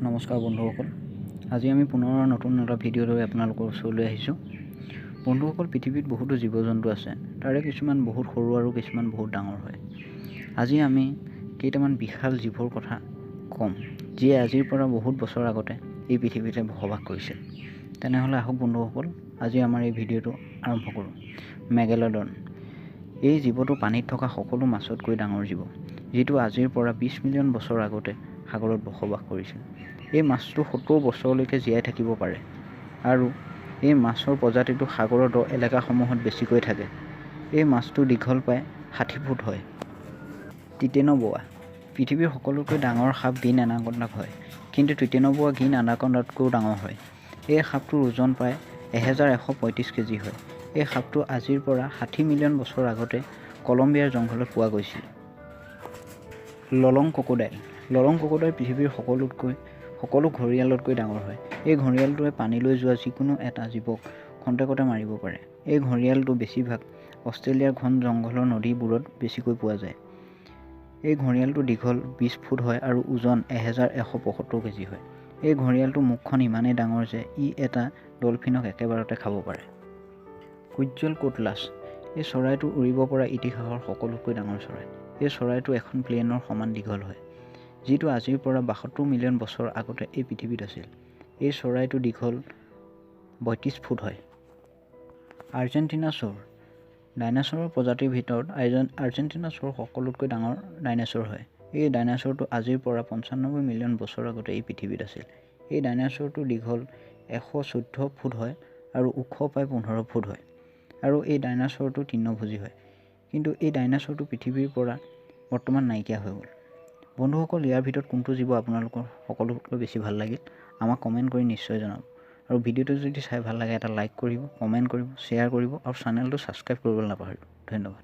নমস্কাৰ বন্ধুসকল, আজি আমি পুনৰ নতুন এটা ভিডিঅ' লৈ আপোনালোকৰ ওচৰলৈ আহিছোঁ। বন্ধুসকল, পৃথিৱীত বহুতো জীৱ জন্তু আছে, তাৰে কিছুমান বহুত সৰু আৰু কিছুমান বহুত ডাঙৰ হয়। আজি আমি কেইটামান বিশাল জীৱৰ কথা ক'ম, যিয়ে আজিৰ পৰা বহুত বছৰ আগতে এই পৃথিৱীতে বসবাস কৰিছিল। তেনেহ'লে আহক বন্ধুসকল, আজি আমাৰ এই ভিডিঅ'টো আৰম্ভ কৰোঁ। মেগেলডন। এই জীৱটো পানীত থকা সকলো মাছতকৈ ডাঙৰ জীৱ, যিটো আজিৰ পৰা 20 মিলিয়ন বছৰ আগতে সাগৰত বসবাস কৰিছিল। এই মাছটো 70 বছৰলৈকে জীয়াই থাকিব পাৰে আৰু এই মাছৰ প্ৰজাতিটো সাগৰৰ দ এলেকাসমূহত বেছিকৈ থাকে। এই মাছটো দীঘল প্ৰায় 60 ফুট হয়। টিটেন'ব'য়া। পৃথিৱীৰ সকলোতকৈ ডাঙৰ সাপ গ্ৰীণ এনাকণ্ডা হয়, কিন্তু টিটেন'ব'য়া গ্ৰীণ এনাকণ্ডাতকৈও ডাঙৰ হয়। এই সাপটোৰ ওজন প্ৰায় 1135 কেজি হয়। এই সাপটো আজিৰ পৰা 60 মিলিয়ন বছৰ আগতে কলম্বিয়াৰ জংঘলত পোৱা গৈছিল। ললং ক্ৰক'ডাইল। ললং ক্ৰক'ডাইল পৃথিৱীৰ সকলো ঘঁৰিয়ালতকৈ ডাঙৰ হয়। এই ঘঁৰিয়ালটোৱে পানীলৈ যোৱা যিকোনো এটা জীৱক খন্তেকতে মাৰিব পাৰে। এই ঘঁৰিয়ালটো বেছিভাগ অষ্ট্ৰেলিয়াৰ ঘন জংঘলৰ নদীবোৰত বেছিকৈ পোৱা যায়। এই ঘঁৰিয়ালটো দীঘল 20 ফুট হয় আৰু ওজন 1175 কেজি হয়। এই ঘঁৰিয়ালটোৰ মুখখন ইমানেই ডাঙৰ যে ই এটা ডলফিনক একেবাৰতে খাব পাৰে। কুইটজলকোটলাছ। এই চৰাইটো উৰিব পৰা ইতিহাসৰ সকলোতকৈ ডাঙৰ চৰাই। এই চৰাইটো এখন প্লেনৰ সমান দীঘল হয়, যিটো আজিৰ পৰা 72 মিলিয়ন বছৰ আগতে এই পৃথিৱীত আছিল। এই চৰাইটো দীঘল 32 ফুট হয়। আৰ্জেণ্টিনাছৰ। ডাইনাছৰৰ প্ৰজাতিৰ ভিতৰত আৰ্জেণ্টিনাছৰ সকলোতকৈ ডাঙৰ ডাইনাছৰ হয়। এই ডাইনাছৰটো আজিৰ পৰা 95 মিলিয়ন বছৰ আগতে এই পৃথিৱীত আছিল। এই ডাইনাছৰটো দীঘল 114 ফুট হয় আৰু ওখ প্ৰায় 15 ফুট হয়, আৰু এই ডাইনাছৰটো তৃণভোজী হয়। কিন্তু এই ডাইনাছৰটো পৃথিৱীৰ পৰা বৰ্তমান নাইকিয়া হৈ গ'ল। বন্ধুসকল, ইয়াৰ ভিতৰত কোনটো জীৱ আপোনালোকৰ সকলোতকৈ বেছি ভাল লাগিল আমাক কমেণ্ট কৰি নিশ্চয় জনাব। আৰু ভিডিঅ'টো যদি চাই ভাল লাগে এটা লাইক কৰিব, কমেণ্ট কৰিব, শ্বেয়াৰ কৰিব আৰু চেনেলটো ছাবস্ক্ৰাইব কৰিবলৈ নাপাহৰিব। ধন্যবাদ।